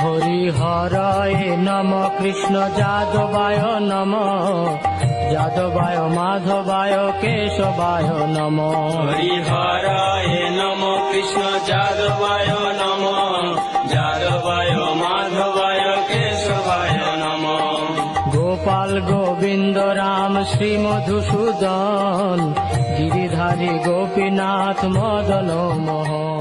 হরিহরায় Nam Krishna যাদবায় Nam, যাদবায় মাধবায় কেশবায় Nam. হরিহরায় Nam Krishna যাদবায় Nam, যাদবায় মাধবায় কেশবায় Nam. Gopal Govinda Ram Shri Madhusudan, Giridhari Gopinath Madan Mohan.